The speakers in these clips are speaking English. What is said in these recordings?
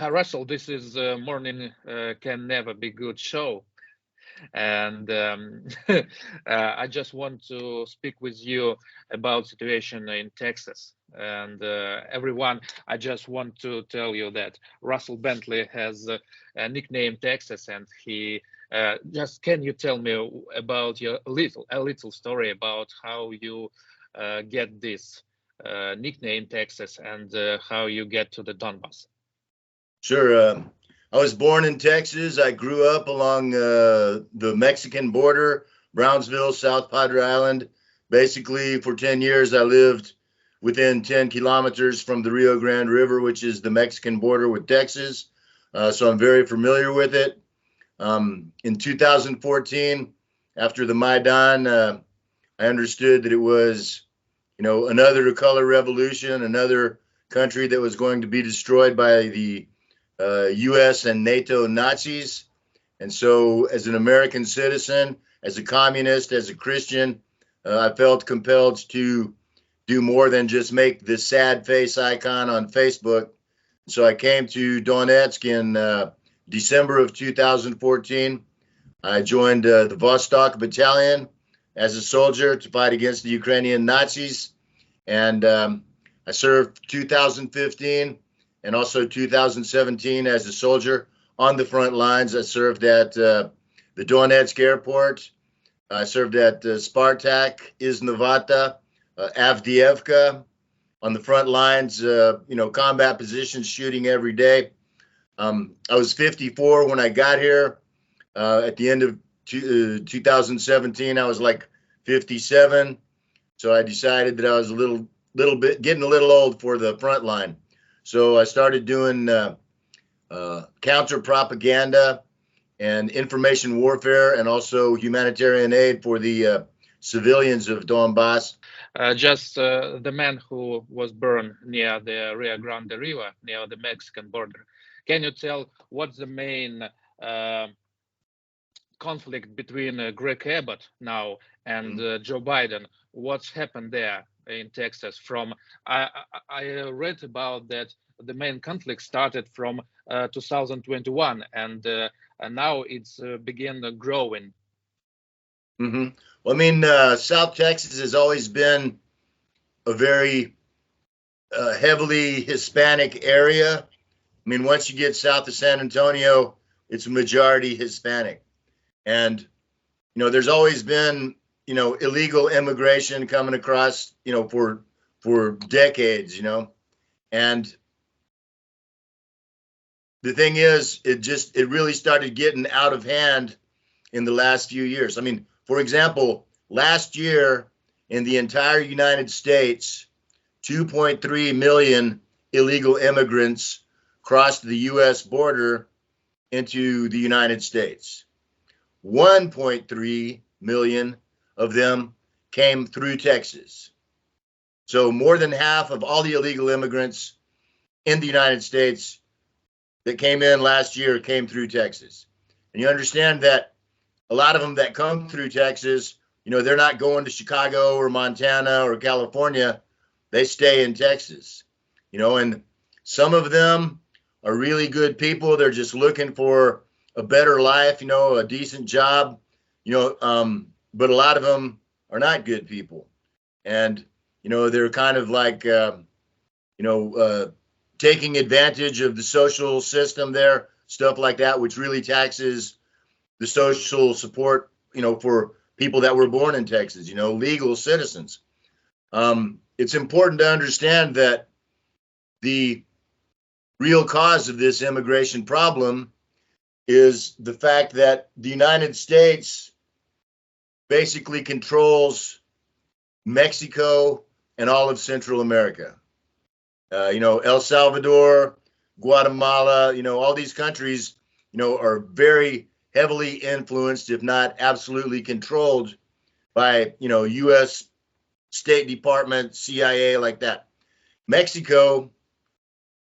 Russell, this is morning can never be good show. And I just want to speak with you about situation in Texas. And everyone, I just want to tell you that Russell Bэнtli has a nickname Texas, and he just can you tell me about your a little story about how you get this nickname Texas and how you get to the Donbass? Sure. I was born in Texas. I grew up along the Mexican border, Brownsville, South Padre Island. Basically, for 10 years, I lived within 10 kilometers from the Rio Grande River, which is the Mexican border with Texas. So I'm very familiar with it. In 2014, after the Maidan, I understood that it was, another color revolution, another country that was going to be destroyed by the U.S. and NATO Nazis. And so as an American citizen, as a communist, as a Christian, I felt compelled to do more than just make the sad face icon on Facebook. So I came to Donetsk in December of 2014. I joined the Vostok Battalion as a soldier to fight against the Ukrainian Nazis. And I served 2015 and also 2017 as a soldier on the front lines. I served at the Donetsk airport. I served at Spartak, Iznovata, Avdiivka, on the front lines, combat positions, shooting every day. I was 54 when I got here. At the end of 2017, I was like 57. So I decided that I was a little bit getting a little old for the front line. So I started doing counter propaganda and information warfare, and also humanitarian aid for the civilians of Donbass. Just the man who was born near the Rio Grande River, near the Mexican border. Can you tell what's the main conflict between Greg Abbott now and Joe Biden? What's happened there in Texas? I read about that the main conflict started from 2021, and now it's began growing. Mm-hmm. Well, I mean, South Texas has always been a very heavily Hispanic area. I mean, once you get south of San Antonio, it's a majority Hispanic. And, there's always been, illegal immigration coming across, for decades, and the thing is, it really started getting out of hand in the last few years. I mean, for example, last year in the entire United States, 2.3 million illegal immigrants crossed the U.S. border into the United States. 1.3 million of them came through Texas. So more than half of all the illegal immigrants in the United States that came in last year came through Texas. And you understand that a lot of them that come through Texas, they're not going to Chicago or Montana or California. They stay in Texas, and some of them are really good people. They're just looking for a better life, a decent job, but a lot of them are not good people. And, they're kind of like, taking advantage of the social system there, stuff like that, which really taxes the social support, for people that were born in Texas, legal citizens. It's important to understand that the real cause of this immigration problem is the fact that the United States basically controls Mexico and all of Central America. El Salvador, Guatemala, all these countries, are very heavily influenced, if not absolutely controlled by, U.S. State Department, CIA, like that. Mexico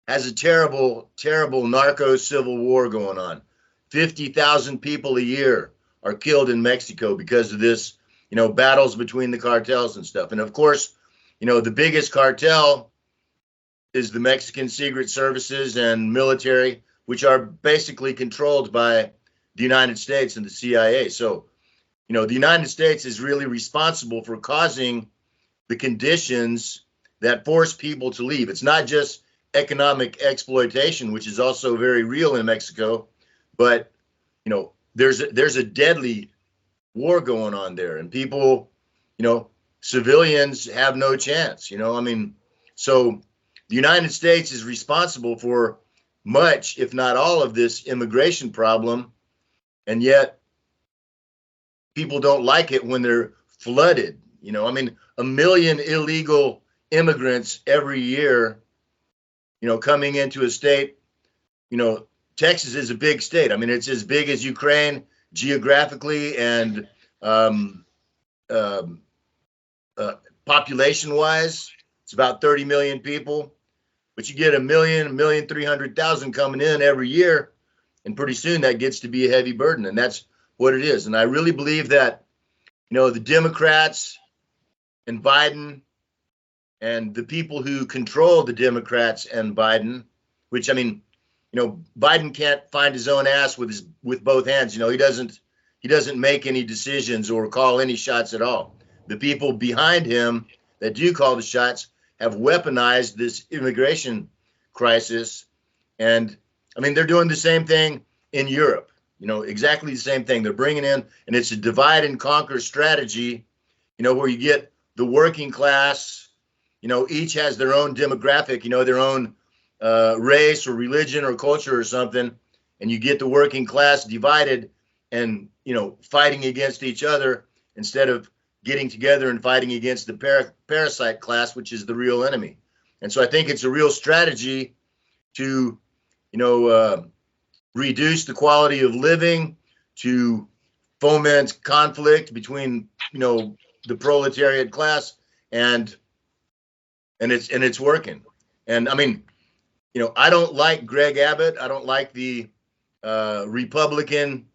has a terrible, terrible narco civil war going on. 50,000 people a year are killed in Mexico because of this, battles between the cartels and stuff. And of course, the biggest cartel is the Mexican secret services and military, which are basically controlled by the United States and the CIA. So, you know, the United States is really responsible for causing the conditions that force people to leave. It's not just economic exploitation, which is also very real in Mexico, but, you know, there's a deadly war going on there, and people, you know, civilians have no chance, you know. I mean, so the United States is responsible for much, if not all, of this immigration problem, and yet people don't like it when they're flooded. You know, I mean, 1 million illegal immigrants every year, you know, coming into a state. You know, Texas is a big state. I mean, it's as big as Ukraine geographically and population-wise. It's about 30 million people. But you get 1,300,000 coming in every year, and pretty soon that gets to be a heavy burden, and that's what it is. And I really believe that, you know, the Democrats and Biden and the people who control the Democrats and Biden, which, I mean, you know, Biden can't find his own ass with both hands. You know, he doesn't make any decisions or call any shots at all. The people behind him that do call the shots have weaponized this immigration crisis. And I mean, they're doing the same thing in Europe, you know, exactly the same thing. They're bringing in, and it's a divide and conquer strategy, you know, where you get the working class, you know, each has their own demographic, you know, their own race or religion or culture or something. And you get the working class divided and, you know, fighting against each other instead of getting together and fighting against the parasite class, which is the real enemy. And so I think it's a real strategy to, you know, reduce the quality of living, to foment conflict between, you know, the proletariat class, and it's working. And I mean, you know, I don't like Greg Abbott. I don't like the Republican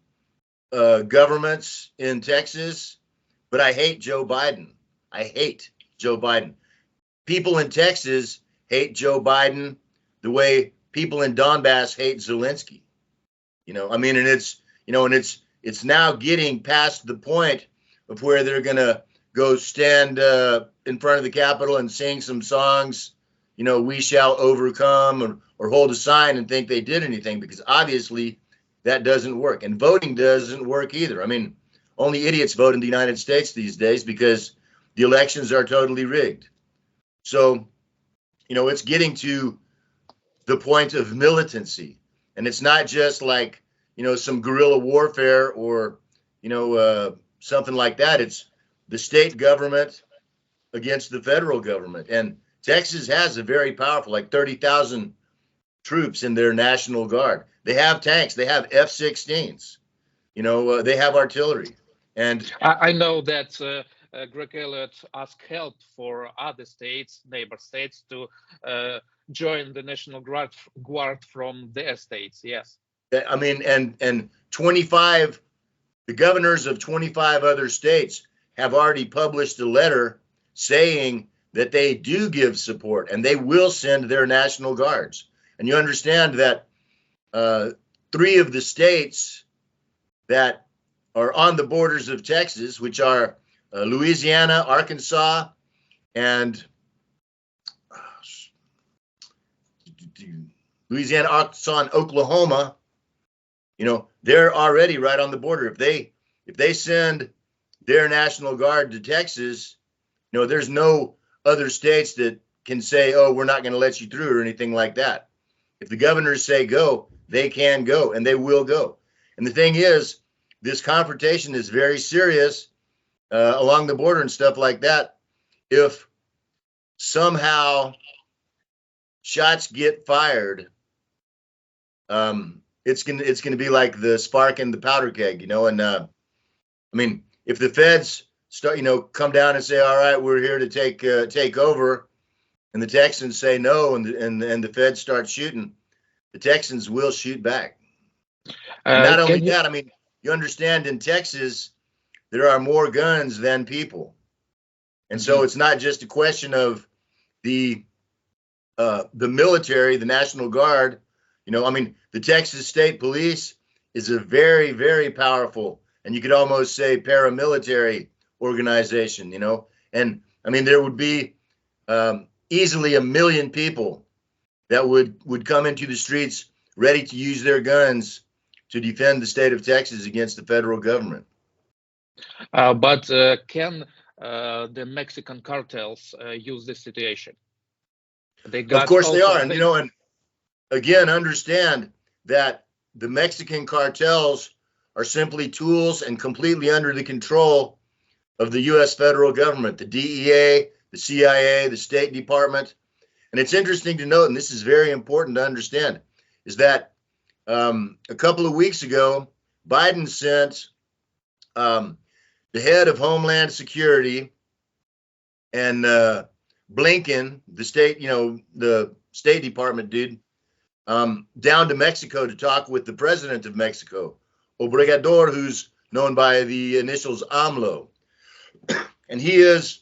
governments in Texas. But I hate Joe Biden. I hate Joe Biden. People in Texas hate Joe Biden the way people in Donbass hate Zelensky. You know, I mean, and it's, you know, and it's now getting past the point of where they're going to go stand in front of the Capitol and sing some songs, you know, "We shall overcome," or hold a sign and think they did anything, because obviously that doesn't work. And voting doesn't work either. I mean, only idiots vote in the United States these days because the elections are totally rigged. So, you know, it's getting to the point of militancy. And it's not just like, you know, some guerrilla warfare or, you know, something like that. It's the state government against the federal government. And Texas has a very powerful, like 30,000 troops in their National Guard. They have tanks. They have F-16s. You know, they have artillery. And I know that Greg Elliott asked help for other states, neighbor states, to join the National Guard from their states. Yes. I mean, and 25, the governors of 25 other states have already published a letter saying that they do give support and they will send their National Guards. And you understand that 3 of the states that are on the borders of Texas, which are Louisiana, Arkansas, and Louisiana, Arkansas, and Oklahoma, you know, they're already right on the border. If they send their National Guard to Texas, you know, there's no other states that can say, "Oh, we're not going to let you through," or anything like that. If the governors say go, they can go, and they will go. And the thing is, this confrontation is very serious along the border and stuff like that. If somehow shots get fired, it's gonna be like the spark in the powder keg, you know. And I mean, if the feds start, you know, come down and say, "All right, we're here to take over," and the Texans say no, and the feds start shooting, the Texans will shoot back. Not only that, I mean, you understand, in Texas, there are more guns than people. And so it's not just a question of the the military, the National Guard, I mean, the Texas State Police is a very, very powerful, and you could almost say paramilitary organization, and I mean, there would be easily 1 million people that would come into the streets ready to use their guns to defend the state of Texas against the federal government. But can the Mexican cartels use this situation? Of course they are, and and again, understand that the Mexican cartels are simply tools and completely under the control of the U.S. federal government, the DEA, the CIA, the State Department. And it's interesting to note, and this is very important to understand, is that a couple of weeks ago, Biden sent the head of Homeland Security and Blinken, the State Department dude, down to Mexico to talk with the president of Mexico, Obrador, who's known by the initials AMLO. And he is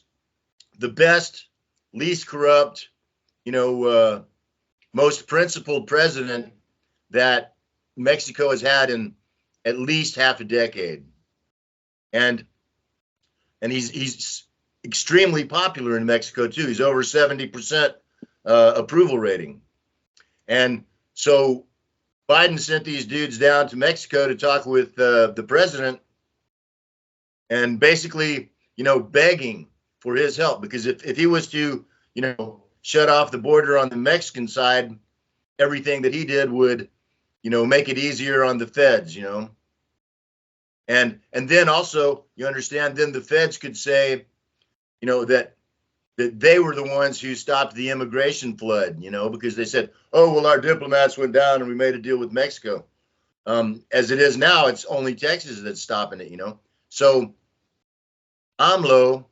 the best, least corrupt, most principled president that Mexico has had in at least half a decade. And he's extremely popular in Mexico too. He's over 70% approval rating. And so Biden sent these dudes down to Mexico to talk with the president and basically, begging for his help, because if he was to, shut off the border on the Mexican side, everything that he did would, make it easier on the feds, And then also, you understand, then the feds could say, that they were the ones who stopped the immigration flood, because they said, oh, well, our diplomats went down and we made a deal with Mexico. As it is now, it's only Texas that's stopping it, So AMLO,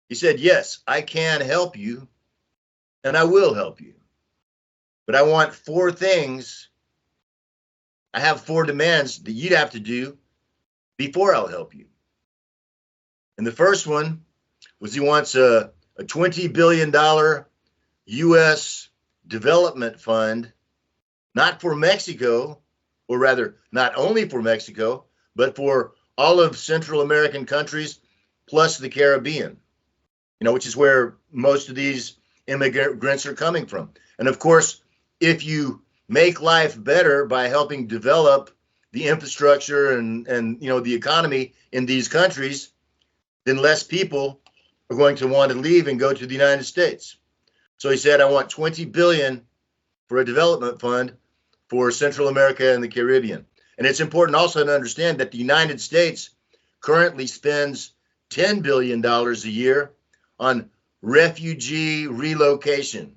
he said, yes, I can help you and I will help you. But I want 4 things. I have 4 demands that you'd have to do before I'll help you. And the first one was he wants a $20 billion U.S. development fund, not for Mexico, or rather, not only for Mexico, but for all of Central American countries, plus the Caribbean, which is where most of these immigrants are coming from. And of course, if you make life better by helping develop the infrastructure and the economy in these countries, then less people are going to want to leave and go to the United States. So he said, I want $20 billion for a development fund for Central America and the Caribbean. And it's important also to understand that the United States currently spends $10 billion a year on refugee relocation.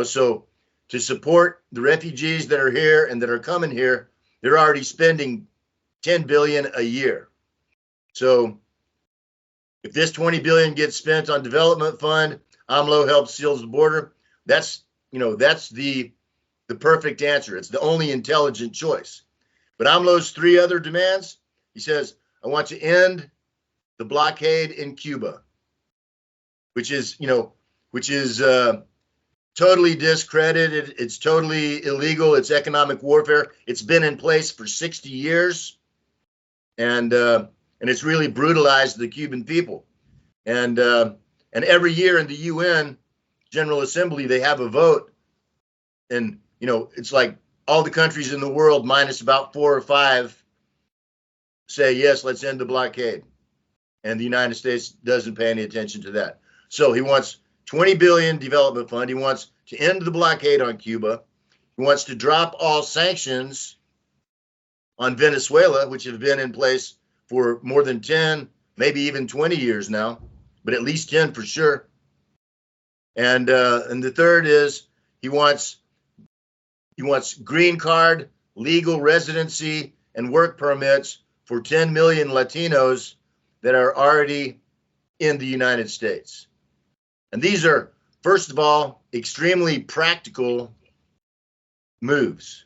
So to support the refugees that are here and that are coming here, they're already spending $10 billion a year. So if this $20 billion gets spent on development fund, AMLO helps seals the border. That's the perfect answer. It's the only intelligent choice. But AMLO's 3 other demands, he says, I want to end the blockade in Cuba, which is totally discredited. It's totally illegal. It's economic warfare. It's been in place for 60 years. And it's really brutalized the Cuban people. And every year in the UN General Assembly, they have a vote. And, it's like all the countries in the world minus about 4 or 5 say, yes, let's end the blockade. And the United States doesn't pay any attention to that. So he wants $20 billion development fund. He wants to end the blockade on Cuba. He wants to drop all sanctions on Venezuela, which have been in place for more than 10, maybe even 20 years now, but at least 10 for sure. And the third is he wants green card, legal residency, and work permits for 10 million Latinos that are already in the United States. And these are, first of all, extremely practical moves.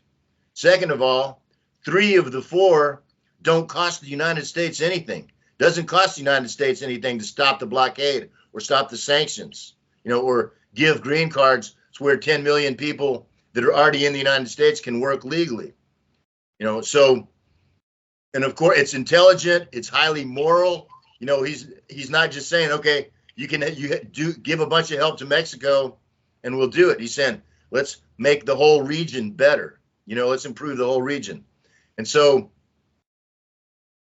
Second of all, 3 of the 4 don't cost the United States anything. Doesn't cost the United States anything to stop the blockade or stop the sanctions, or give green cards It's where 10 million people that are already in the United States can work legally. You know, so, and of course it's intelligent, it's highly moral. You know, he's not just saying, okay, you give a bunch of help to Mexico and we'll do it. He's saying, let's make the whole region better. You know, let's improve the whole region. And so,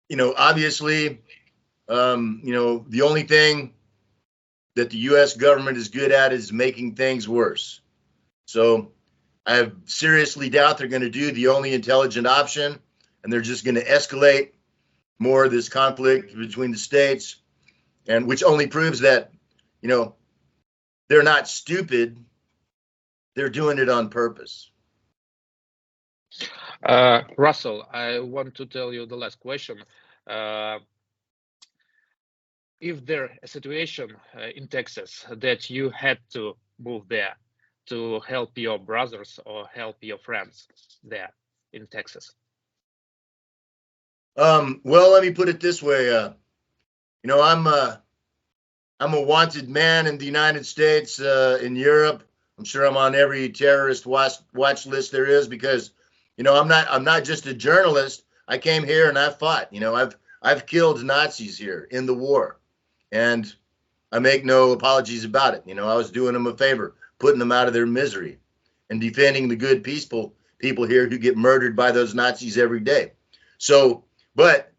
you know, obviously, you know, the only thing that the U.S. government is good at is making things worse. So I seriously doubt they're going to do the only intelligent option, and they're just going to escalate more of this conflict between the states, and which only proves that, you know, they're not stupid. They're doing it on purpose. Russell, I want to tell you the last question. If there a situation in Texas that you had to move there to help your brothers or help your friends there in Texas? Well, let me put it this way. You know, I'm a wanted man in the United States, in Europe. I'm sure I'm on every terrorist watch list there is, because, you know, I'm not just a journalist. I came here and I fought. You know, I've killed Nazis here in the war, and I make no apologies about it. You know, I was doing them a favor, putting them out of their misery, and defending the good peaceful people here who get murdered by those Nazis every day. So, but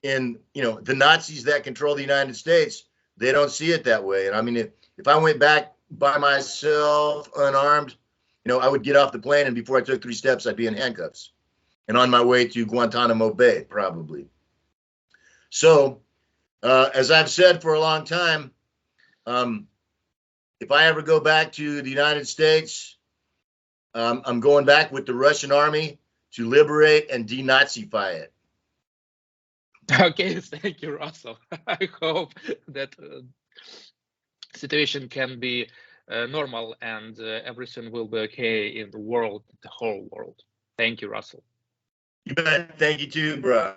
in, you know, the Nazis that control the United States, they don't see it that way. And I mean, if I went back by myself, unarmed, you know, I would get off the plane, and before I took 3 steps, I'd be in handcuffs and on my way to Guantanamo Bay, probably. So, as I've said for a long time, if I ever go back to the United States, I'm going back with the Russian army to liberate and denazify it. Okay, thank you, Russell. I hope that situation can be normal, and everything will be okay in the world, the whole world. Thank you, Russell. You bet. Thank you too, bro.